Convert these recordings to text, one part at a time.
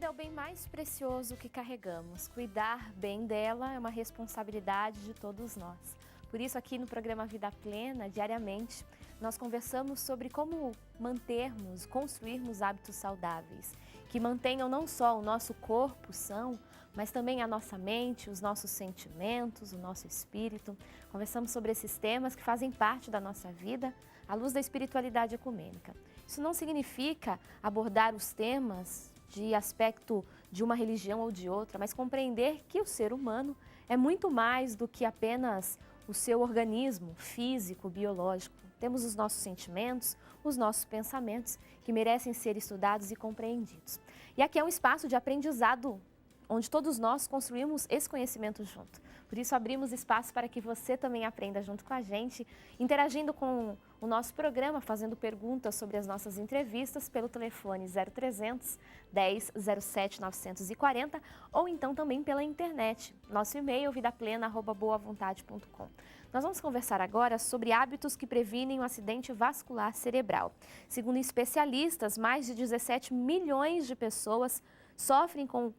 vida é o bem mais precioso que carregamos. Cuidar bem dela é uma responsabilidade de todos nós. Por isso, aqui no programa Vida Plena, diariamente, nós conversamos sobre como mantermos, construirmos hábitos saudáveis, que mantenham não só o nosso corpo são, mas também a nossa mente, os nossos sentimentos, o nosso espírito. Conversamos sobre esses temas que fazem parte da nossa vida à luz da espiritualidade ecumênica. Isso não significa abordar os temas de aspecto de uma religião ou de outra, mas compreender que o ser humano é muito mais do que apenas o seu organismo físico, biológico. Temos os nossos sentimentos, os nossos pensamentos, que merecem ser estudados e compreendidos. E aqui é um espaço de aprendizado, onde todos nós construímos esse conhecimento junto. Por isso, abrimos espaço para que você também aprenda junto com a gente, interagindo com o nosso programa, fazendo perguntas sobre as nossas entrevistas pelo telefone 0300 10 07 940 ou então também pela internet. Nosso e-mail vidaplena@boavontade.com. Nós vamos conversar agora sobre hábitos que previnem o acidente vascular cerebral. Segundo especialistas, mais de 17 milhões de pessoas sofrem com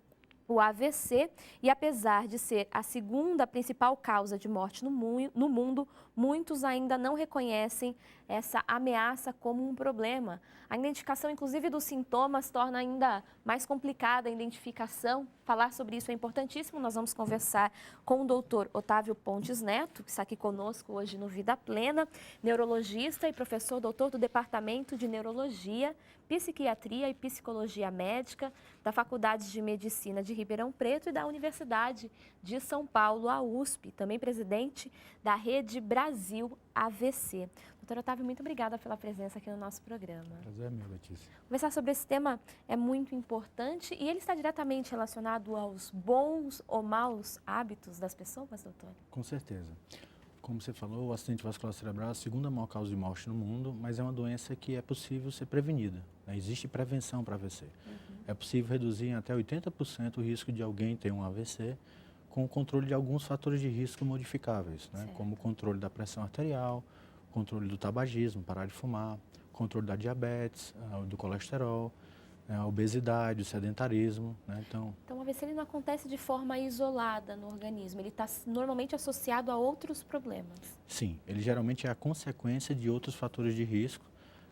o AVC e, apesar de ser a segunda principal causa de morte no mundo, muitos ainda não reconhecem essa ameaça como um problema. A identificação, inclusive, dos sintomas torna ainda mais complicada a identificação. Falar sobre isso é importantíssimo. Nós vamos conversar com o doutor Otávio Pontes Neto, que está aqui conosco hoje no Vida Plena, neurologista e professor doutor do Departamento de Neurologia, Psiquiatria e Psicologia Médica da Faculdade de Medicina de Ribeirão Preto e da Universidade de São Paulo, a USP, também presidente da Rede Brasil AVC. Doutor Otávio, muito obrigada pela presença aqui no nosso programa. Prazer é meu, Letícia. Conversar sobre esse tema é muito importante e ele está diretamente relacionado aos bons ou maus hábitos das pessoas, doutor? Com certeza. Como você falou, o acidente vascular cerebral é a segunda maior causa de morte no mundo, mas é uma doença que é possível ser prevenida, né? Existe prevenção para AVC. É possível reduzir em até 80% o risco de alguém ter um AVC com o controle de alguns fatores de risco modificáveis, né? Como o controle da pressão arterial, controle do tabagismo, parar de fumar, controle da diabetes, do colesterol, a obesidade, o sedentarismo, né? Então, o AVC ele não acontece de forma isolada no organismo, ele está normalmente associado a outros problemas. Sim, ele geralmente é a consequência de outros fatores de risco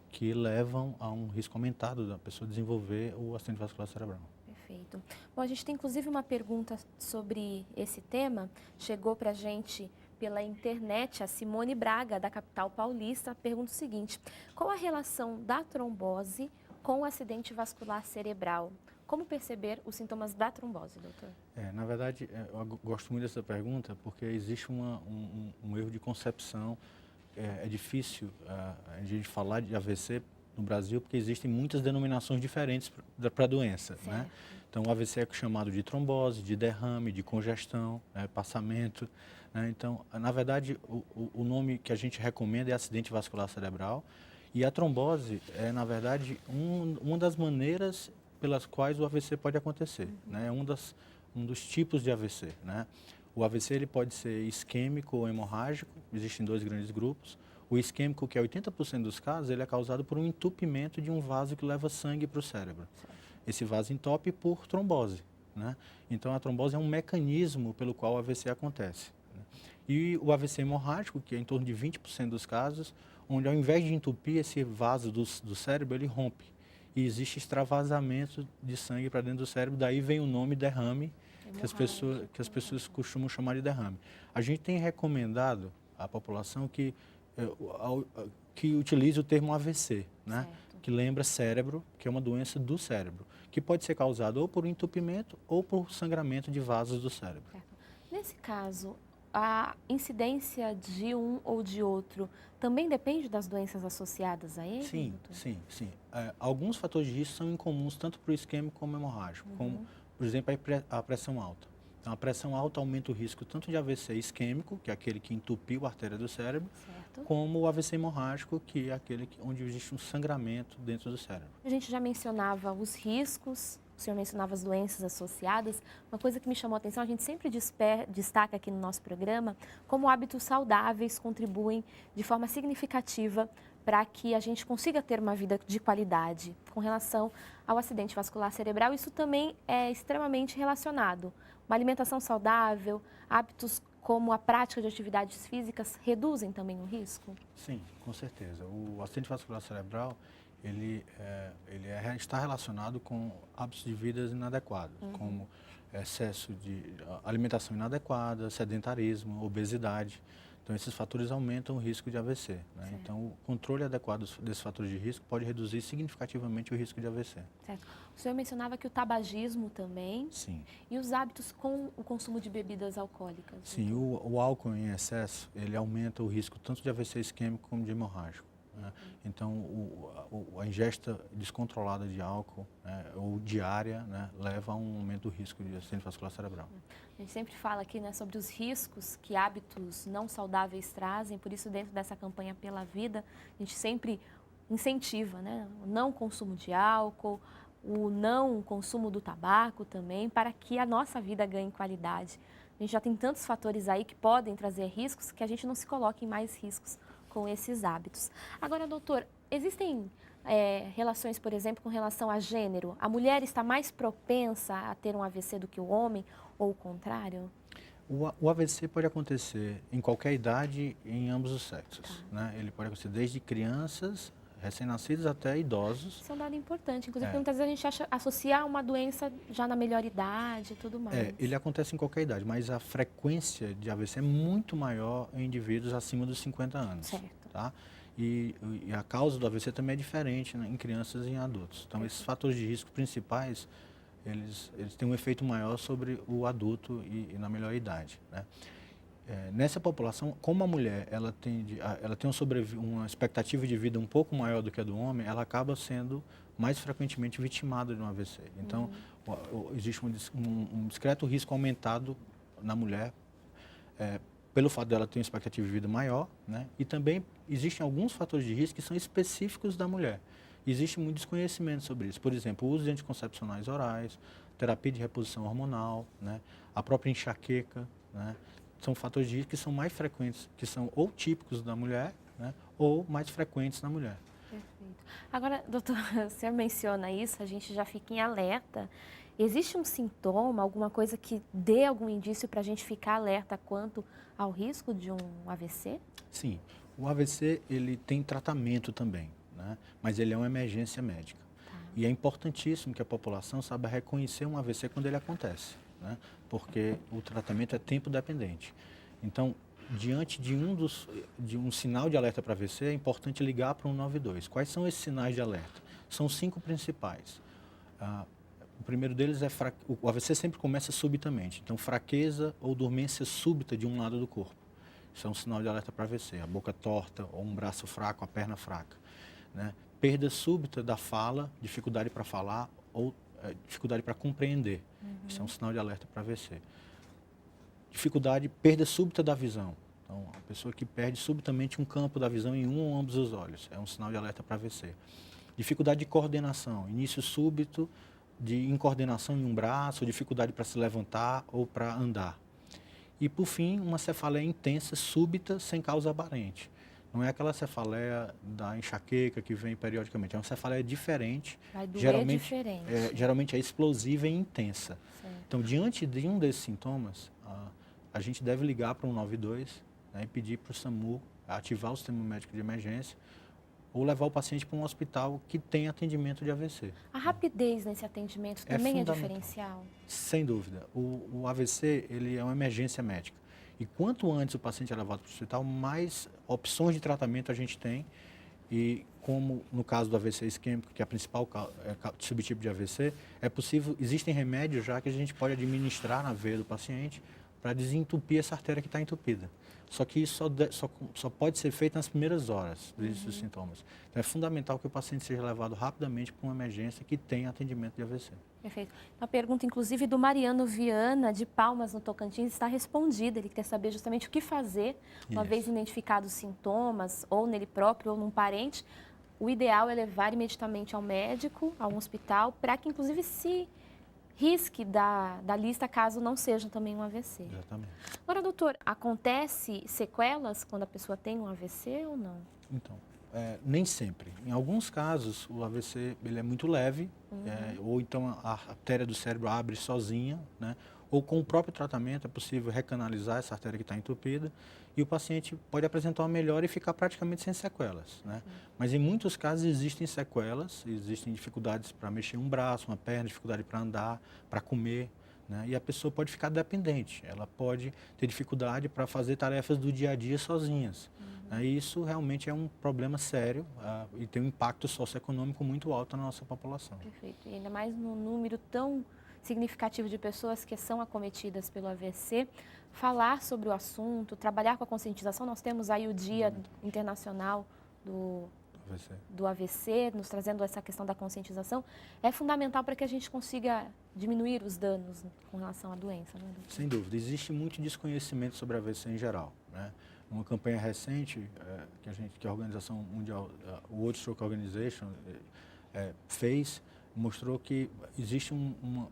que levam a um risco aumentado da pessoa desenvolver o acidente vascular cerebral. Perfeito. Bom, a gente tem inclusive uma pergunta sobre esse tema, chegou para a gente pela internet, a Simone Braga, da capital paulista, pergunta o seguinte: qual a relação da trombose com o acidente vascular cerebral? Como perceber os sintomas da trombose, doutor? Na verdade, eu gosto muito dessa pergunta porque existe um erro de concepção. É difícil a gente falar de AVC no Brasil porque existem muitas denominações diferentes para a doença, né? Então, o AVC é chamado de trombose, de derrame, de congestão, passamento, né? Então, na verdade, o nome que a gente recomenda é acidente vascular cerebral e a trombose é, na verdade, uma das maneiras pelas quais o AVC pode acontecer, né? É um dos tipos de AVC, né? O AVC ele pode ser isquêmico ou hemorrágico, existem dois grandes grupos. O isquêmico, que é 80% dos casos, ele é causado por um entupimento de um vaso que leva sangue para o cérebro. Esse vaso entope por trombose, né? Então, a trombose é um mecanismo pelo qual o AVC acontece, né? E o AVC hemorrágico, que é em torno de 20% dos casos, onde ao invés de entupir esse vaso do cérebro, ele rompe. E existe extravasamento de sangue para dentro do cérebro, daí vem o nome derrame, que as pessoas costumam chamar de derrame. A gente tem recomendado à população que utilize o termo AVC, né? Que lembra cérebro, que é uma doença do cérebro, que pode ser causada ou por entupimento ou por sangramento de vasos do cérebro. Nesse caso, a incidência de um ou de outro também depende das doenças associadas a ele? Sim, doutor? Sim. Alguns fatores de risco são incomuns tanto para o isquêmico como hemorrágico, como, por exemplo, a pressão alta. Então, a pressão alta aumenta o risco tanto de AVC isquêmico, que é aquele que entupiu a artéria do cérebro, como o AVC hemorrágico, que é aquele onde existe um sangramento dentro do cérebro. A gente já mencionava os riscos, o senhor mencionava as doenças associadas. Uma coisa que me chamou a atenção, a gente sempre destaca aqui no nosso programa, como hábitos saudáveis contribuem de forma significativa para que a gente consiga ter uma vida de qualidade com relação ao acidente vascular cerebral? Isso também é extremamente relacionado. Uma alimentação saudável, hábitos como a prática de atividades físicas reduzem também o risco? Sim, com certeza. O acidente vascular cerebral, está relacionado com hábitos de vida inadequados, como excesso de alimentação inadequada, sedentarismo, obesidade. Então, esses fatores aumentam o risco de AVC. Né? Então, o controle adequado desses fatores de risco pode reduzir significativamente o risco de AVC. Certo. O senhor mencionava que o tabagismo também. Sim. E os hábitos com o consumo de bebidas alcoólicas? Sim, o álcool em excesso, ele aumenta o risco tanto de AVC isquêmico como de hemorrágico. Né? Então, a ingesta descontrolada de álcool, né, ou diária, né, leva a um aumento do risco de acidente vascular cerebral. A gente sempre fala aqui, né, sobre os riscos que hábitos não saudáveis trazem, por isso dentro dessa campanha Pela Vida, a gente sempre incentiva, né, o não consumo de álcool, o não consumo do tabaco também, para que a nossa vida ganhe qualidade. A gente já tem tantos fatores aí que podem trazer riscos que a gente não se coloque em mais riscos com esses hábitos. Agora, doutor, existem relações, por exemplo, com relação a gênero? A mulher está mais propensa a ter um AVC do que o homem ou o contrário? O AVC pode acontecer em qualquer idade e em ambos os sexos. Né? Ele pode acontecer desde crianças, recém-nascidos, até idosos. Isso é um dado importante, inclusive, porque muitas vezes a gente associa uma doença já na melhor idade e tudo mais. Ele acontece em qualquer idade, mas a frequência de AVC é muito maior em indivíduos acima dos 50 anos. Certo. Tá? E a causa do AVC também é diferente, né, em crianças e em adultos. Então, esses fatores de risco principais, eles têm um efeito maior sobre o adulto e na melhor idade. Né? Nessa população, como a mulher ela tem uma expectativa de vida um pouco maior do que a do homem, ela acaba sendo mais frequentemente vitimada de um AVC. Então, existe um discreto risco aumentado na mulher, pelo fato dela ter uma expectativa de vida maior, né? E também existem alguns fatores de risco que são específicos da mulher. Existe muito desconhecimento sobre isso. Por exemplo, o uso de anticoncepcionais orais, terapia de reposição hormonal, né? A própria enxaqueca, né? São fatores de risco que são mais frequentes, que são ou típicos da mulher, né? Ou mais frequentes na mulher. Perfeito. Agora, doutor, o senhor menciona isso, a gente já fica em alerta. Existe um sintoma, alguma coisa que dê algum indício para a gente ficar alerta quanto ao risco de um AVC? Sim, o AVC ele tem tratamento também, né? Mas ele é uma emergência médica. Tá. E é importantíssimo que a população saiba reconhecer um AVC quando ele acontece, né? Porque o tratamento é tempo dependente. Então, diante de um sinal de alerta para AVC, é importante ligar para o 192. Quais são esses sinais de alerta? São 5 principais. O primeiro deles o AVC sempre começa subitamente. Então, fraqueza ou dormência súbita de um lado do corpo. Isso é um sinal de alerta para AVC. A boca torta, ou um braço fraco, a perna fraca. Né? Perda súbita da fala, dificuldade para falar ou dificuldade para compreender. Isso é um sinal de alerta para AVC. Perda súbita da visão. Então, a pessoa que perde subitamente um campo da visão em um ou ambos os olhos. É um sinal de alerta para AVC. Dificuldade de coordenação. Início súbito de incoordenação em um braço, dificuldade para se levantar ou para andar. E, por fim, uma cefaleia intensa, súbita, sem causa aparente. Não é aquela cefaleia da enxaqueca que vem periodicamente, é uma cefaleia diferente. Vai doer diferente. Geralmente é explosiva e intensa. Certo. Então, diante de um desses sintomas, a gente deve ligar para o 192, né, e pedir para o SAMU ativar o sistema médico de emergência ou levar o paciente para um hospital que tem atendimento de AVC. A rapidez nesse atendimento também é diferencial? Sem dúvida. O AVC ele é uma emergência médica. E quanto antes o paciente é levado para o hospital, mais opções de tratamento a gente tem. E como no caso do AVC isquêmico, que é a principal subtipo de AVC, existem remédios já que a gente pode administrar na veia do paciente para desentupir essa artéria que está entupida. Só que isso só pode ser feito nas primeiras horas dos sintomas. Então, é fundamental que o paciente seja levado rapidamente para uma emergência que tenha atendimento de AVC. Perfeito. Uma pergunta, inclusive, do Mariano Viana, de Palmas, no Tocantins, está respondida. Ele quer saber justamente o que fazer, uma vez identificados os sintomas, ou nele próprio, ou num parente. O ideal é levar imediatamente ao médico, a um hospital, para que, inclusive, se risque da lista caso não seja também um AVC. Exatamente. Agora, doutor, acontece sequelas quando a pessoa tem um AVC ou não? Então, Nem sempre. Em alguns casos, o AVC ele é muito leve, ou então a artéria do cérebro abre sozinha, né? Ou com o próprio tratamento é possível recanalizar essa artéria que está entupida e o paciente pode apresentar uma melhora e ficar praticamente sem sequelas, né? Mas em muitos casos existem sequelas, existem dificuldades para mexer um braço, uma perna, dificuldade para andar, para comer, né? E a pessoa pode ficar dependente, ela pode ter dificuldade para fazer tarefas do dia a dia sozinhas. E isso realmente é um problema sério e tem um impacto socioeconômico muito alto na nossa população. Perfeito. E ainda mais no número tão significativo de pessoas que são acometidas pelo AVC, falar sobre o assunto, trabalhar com a conscientização. Nós temos aí o Dia Internacional do AVC, nos trazendo essa questão da conscientização, é fundamental para que a gente consiga diminuir os danos com relação à doença, né, doutor? Sem dúvida. Existe muito desconhecimento sobre AVC em geral, né? Uma campanha recente que a Organização Mundial, o World Stroke Organization, fez, mostrou que existe uma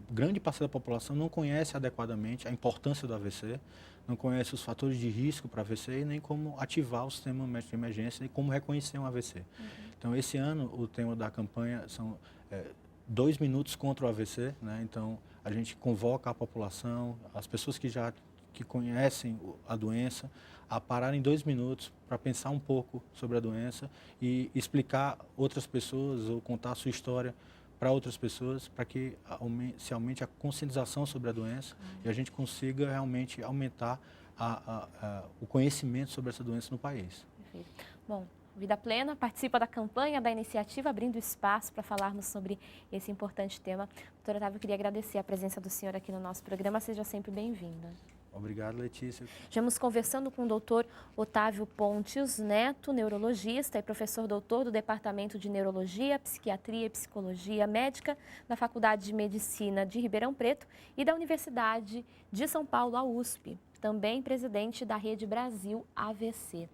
grande parte da população não conhece adequadamente a importância do AVC, não conhece os fatores de risco para AVC e nem como ativar o sistema médico de emergência e como reconhecer um AVC. Então, esse ano, o tema da campanha são 2 minutos contra o AVC, né? Então, a gente convoca a população, as pessoas que conhecem a doença, a pararem 2 minutos para pensar um pouco sobre a doença e explicar outras pessoas ou contar a sua história para outras pessoas, para que se aumente a conscientização sobre a doença e a gente consiga realmente aumentar o conhecimento sobre essa doença no país. Perfeito. Bom, Vida Plena participa da campanha, da iniciativa, abrindo espaço para falarmos sobre esse importante tema. Doutora Otávio, eu queria agradecer a presença do senhor aqui no nosso programa. Seja sempre bem-vinda. Obrigado, Letícia. Estamos conversando com o doutor Otávio Pontes Neto, neurologista e professor doutor do Departamento de Neurologia, Psiquiatria e Psicologia Médica da Faculdade de Medicina de Ribeirão Preto e da Universidade de São Paulo, a USP. Também presidente da Rede Brasil AVC.